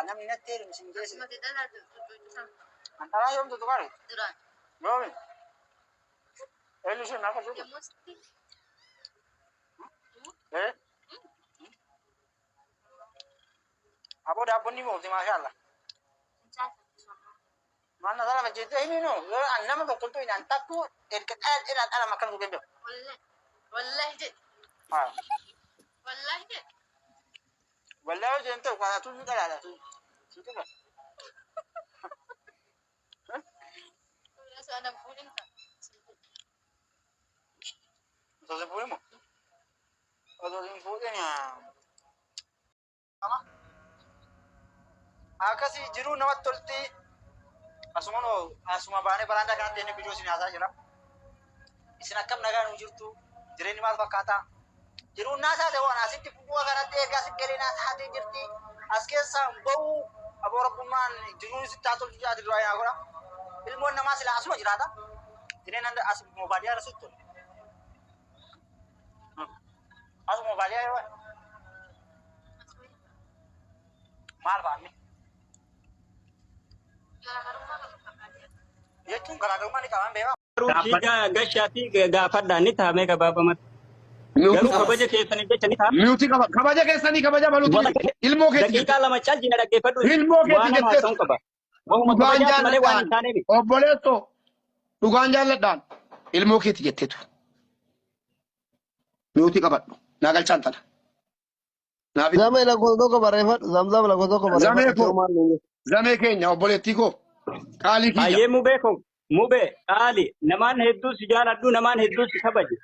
namni natti heerume sin geesse. Antaraa yoomtu tuqare? Yoomi? Eenyu isheen akka jiru? Aboo daabboon ni moofti maashaallah. Mana salah macam ini no, nama betul tu ini antak tu dekat ada makan tu benda. Wallahi je. Wallahi je. Wallahi je tu kalau tu juga ada tu. Situ kan. Rasa ada puding tak? Rasa puding mo? Rasa puding ya. Apa? Akasi jiru nama tolti. Asuma baane baranda kan tene video sini asa jira isina kam naga nu jirtu jireni mal fakata jiru nasa de wana sitti buwa kana te gas gelina hadi jirti aske sambau abo rabbuman jiru sittatul jadi roya gora ilmu nama sila asuma jirata jinen anda as mobalia rasutto as mobalia yo mal baami Yaitu garaagarummaa ni qaban beekaa. Gashaatii gaafadhaan ni taa'amee gabaabamatti. Garuu kabaja keessanii jecha ni taa'ama. Miyuutii qaba. Kabaja keessanii kabaja baluutii. Ilmoo keetti. Daqiiqaa lama caalchina dhaggeeffadhu. Ilmoo keetti jettee. Waan haasa'uun qaba. Wahuma kabajaatti malee waan hin taaneef. Obboleettoo dhugaan jaalladhaan ilmoo keetti jetteetu. Miyuutii qabadhu. Naa galchaan tana. Zamee lakkoo tokko barreeffadhu. Zamzam lakkoo tokko barreeffadhu. Zamee keenya obboleettii koo. Qaalii kiyya. Ayyee mubee qaali namaan hedduu si jaaladhu namaan hedduu si kabaje.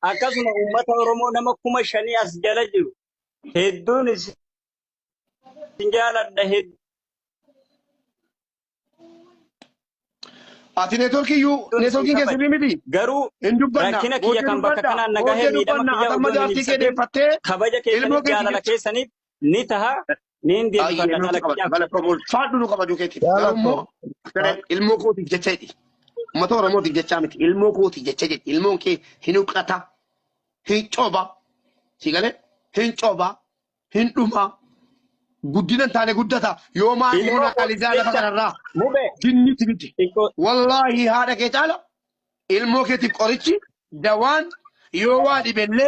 Akkasuma uummata Oromoo nama 5,000 as jala jiru. Hedduun si jaaladha hedduu. Ati neetworkiin keessatti miti. Garuu rakkina kiyya kan bakka kanaan nagahee miidhama kiyya utuu hin kabaja keessaniif jaalala keessaniif ni taha. Nin dia bukan dalam kitab. Fadu nu kabaju keti. Ilmu ko ti jechedi. Mata Oromoo ti jechamiti. Ilmu ko ti jechedi. Ilmu ke hinuqata. Hin coba. Sigale hin coba. Hin duma. Guddina taane guddata. Yooma yoona kalizala fakarra. Mube. Jinni tibiti. Wallahi hada ke taala. Ilmu ke ti qorichi dawan yoo waa dibelle.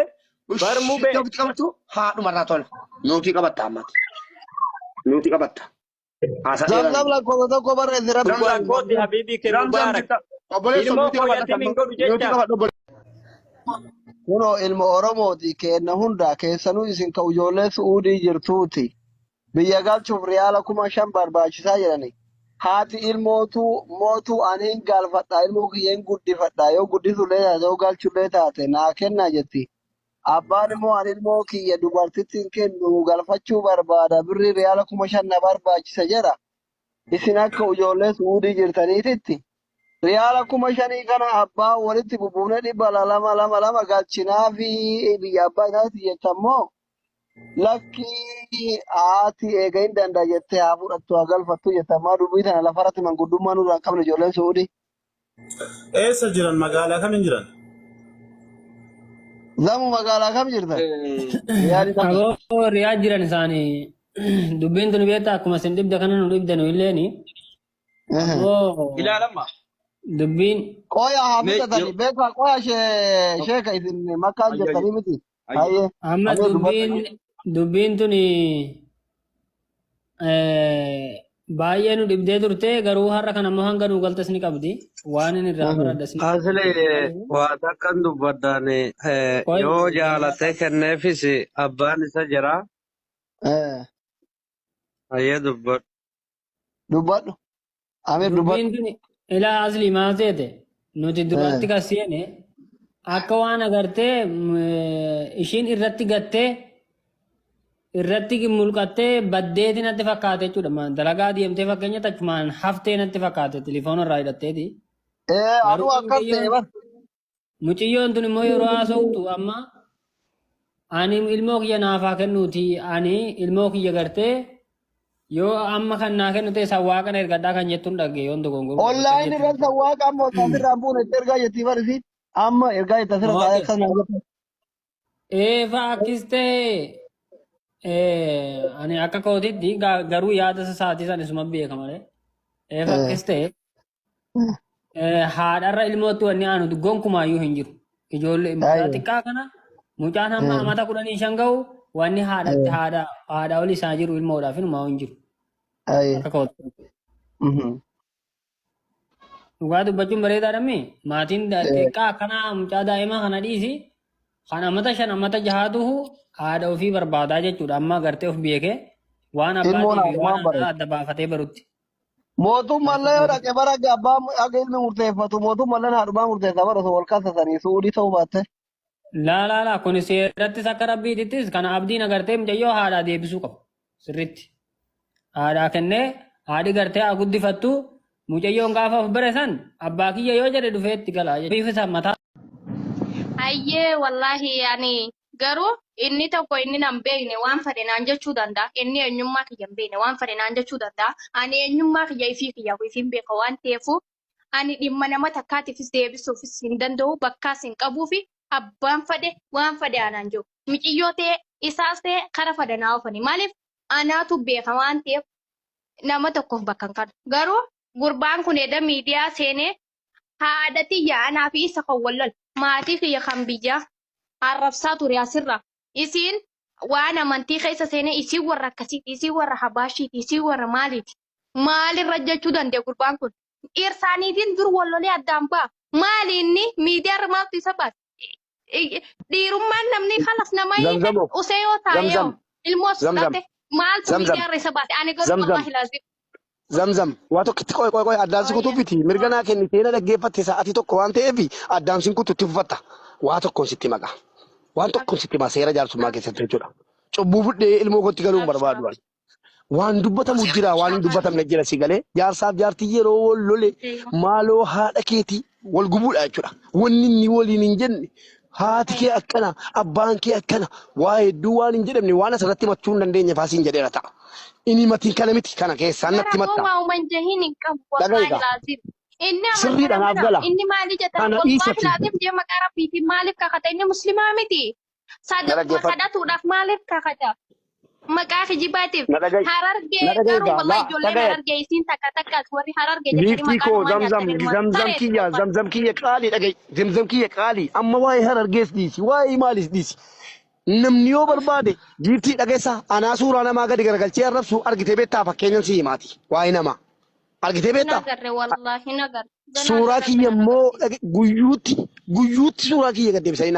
Bar mube. Qabatu haadhu maratola. Nuti qabatta amati. Nuti qabatta. Zamzam lakkoo tokko barreesse rabbi. Rakkooti habiibii kee mubaarak. Ilmoo fooyyatti min godhu jecha. Kunoo ilma Oromooti kenna hunda keessanuu isin ka ijoollee Suudii jirtuuti. Biyya galchuuf riyaala 5,000 barbaachisaa jedhani. Haati ilmootu ani hin galfadha ilmoo kiyyeen guddifadha yoo guddisullee taate yoo galchullee taate naa kennaa jetti. Abbaan immoo ani ilmoo kiyya dubartittiin kennu galfachuu barbaada birri riyaala 5,000 na barbaachisa jedha. Isin akka ijoollee Suudii jirtaniititti riyaala 5,000 kana abbaa walitti bubuunee 200 galchinaa fi biyya abbaa isaatti jettammoo lakki haati eega hin danda'a jettee haa fudhattu haa galfattu jettammaa dubbii tana lafarratti manguddummaa nurraa hin qabne ijoolleen Suudii. Eessa jiran magaalaa kamiin jiran? Zamu magaalaa kam jirtan? Aboo riyaa jiran isaanii dubbiin tuni beektaa akkuma isin dhibda kana nu dhibda nu illeeni. Ilaalama. Dubbiin. Qoya haa bitatanii beekaa qoya sheeka isin makkaan jettanii miti. Amma dubbiin tuni baay'ee nu dhibdee turte garuu har'a kan ammoo hanga nu galtas ni qabdi. Waan inni irraa baraddas ni qabdi. Asli waa takkan dubbadhaan yoo jaalatee kenneefis abbaan isa jira. Ayyee dubbadhu. Dubbadhu. Amir dubbadhu. Dubbiin tuni ilaa asli maal ta'e nuti duratti kasiine akka waan agartee ishiin irratti gattee irratti mulqattee baddeeti natti fakkaate jechuudha. Dalagaa deemtee fakkeenya tachumaan haftee natti fakkaate telefoona irraa hidhatteeti. Aduu akkas ta'e bar. Mucayyoon tun immoo yeroo haasa'utu amma ani ilmoo kiyya naafaa kennuuti ani ilmoo kiyya gartee yoo amma kan naa kennu ta'e sawwaaqan ergadhaa kan jettuun dhagge yoon dogongoro. Online irratti sawwaaqa amma asirraan buune itti ergaa jettii barisi amma ergaa itti asirra taa'ee kan naa jettu. Faakkistee. Ani akka kootitti garuu yaada isa sa'aatii sana isuma beeka malee. Fakkis ta'e haadharra ilmootti wanni aanu gonkumaayyuu hin jiru. Ijoollee mucaa xiqqaa kana mucaan hamma amata 15 ga'u wanni haadha oli isaa jiru ilmoodhaaf inumaa hin jiru. Akka kootitti. Dhugaa dubbachuun bareedaadha mee maatiin xiqqaa akkanaa mucaa daa'imaa kana dhiisi kan amata 5 amata 6 haadha ofii barbaadaa jechuudha amma gartee of beekee waan abbaatii fi waan adda baafatee barutti. Mootummaan yoo dhaqe bara abbaa akka ilmi murteeffatu mootummaan haadhumaa murteessa bara osoo wal kaasasanii suudii ta'uu baatte. Laa kun seerattis akka rabbiittis kana abdiin agartee mucayyoo haadhaa deebisuu qabu sirriitti. Haadhaa kennee haadhi gartee haa guddifattu mucayyoon gaafa of bare san abbaa kiyya yoo jedhe dhufeetti galaa jechuudha. Biifisa mataa. Ayyee wallaahi ani garuu inni tokko inni nan beekne waan fedhe naan jechuu danda'a. Inni eenyummaa kiyya hin beekne waan fedhe naan jechuu danda'a. Ani eenyummaa kiyya ifii kiyyaaf ifiin beeka waan ta'eefu ani dhimma nama takkaatiifis deebisuufis hin danda'u bakkaas hin qabuu fi abbaan fedhe waan fedhe anaan jiru. Mucayyoo ta'e isaas ta'e kara fedhe naa oofani. Maaliif anaatu beeka waan ta'eef nama tokkoof bakka hin qabu. Garuu gurbaan kun edda miidiyaa seenee haadha tiyya anaa fi isa kan wallol maatii kiyya kan biyya arrabsaa ture asirra. Isiin waan amantii keessa seenee isii warra akkasiiti, isii warra habaashiiti, isii warra maaliiti. Maalirra jechuu danda'e gurbaan kun? Dhiirsaaniitiin dur wallolee addaan ba'a. Maali inni miidiyaa maaltu isa baate? Dhiirummaan namni kanas nama usee yoo taa'ee ilmoos fudhate maaltu miidiyaa irra isa baate? Ani garuu wallahi laazim. Zamzam waa tokkitti qoy addaansi kutuufiti mirga naa kennitee na dhaggeeffatte sa'aatii tokko waan ta'eef addaansiin kutuutti uffatta waa tokkoon sitti maqa waan tokkoon sitti maqa seera jaarsummaa keessatti jechuudha cubbuu fudhee ilmoo kootti galuu hin barbaadu waan dubbatamu jira waan hin dubbatamne jira si galee jaarsaaf jaartii yeroo wal lole maaloo haadha keetii wal gubuudha jechuudha wanni inni waliin hin jenne haati kee akkana abbaan kee akkana waa hedduu waan hin jedhamne waan asirratti machuu hin dandeenye faasiin jedheera ta'a. Ini matiin kana miti kana keessaa natti matta. Waa manjahiin hin qabu wallahi laazim. Sirrii dhanaaf gala. Inni maali jedhan wallahi laazim jee maqaa rabbiitiin maaliif kakata inni muslimaa miti. Sadaqaa kadhatuudhaaf maaliif kakata. Maqaa kijibaatiif harargee garuu wallahi ijoolleen harargee isiin takka takkaas warri harargee jedhanii maqaa zamzam kiyya qaalii dhaga'i zamzam kiyya qaalii amma waa'ee harargees dhiisi waa'ee maalis dhiisi. Namni yoo barbaade giiftii dhageessa anaa suuraa namaa gadi garagalchee arrabsu argitee beektaa fakkeenyan si himaati waa'ee namaa argitee beektaa suuraa kiyya immoo guyyuutti suuraa kiyya gad deebisanii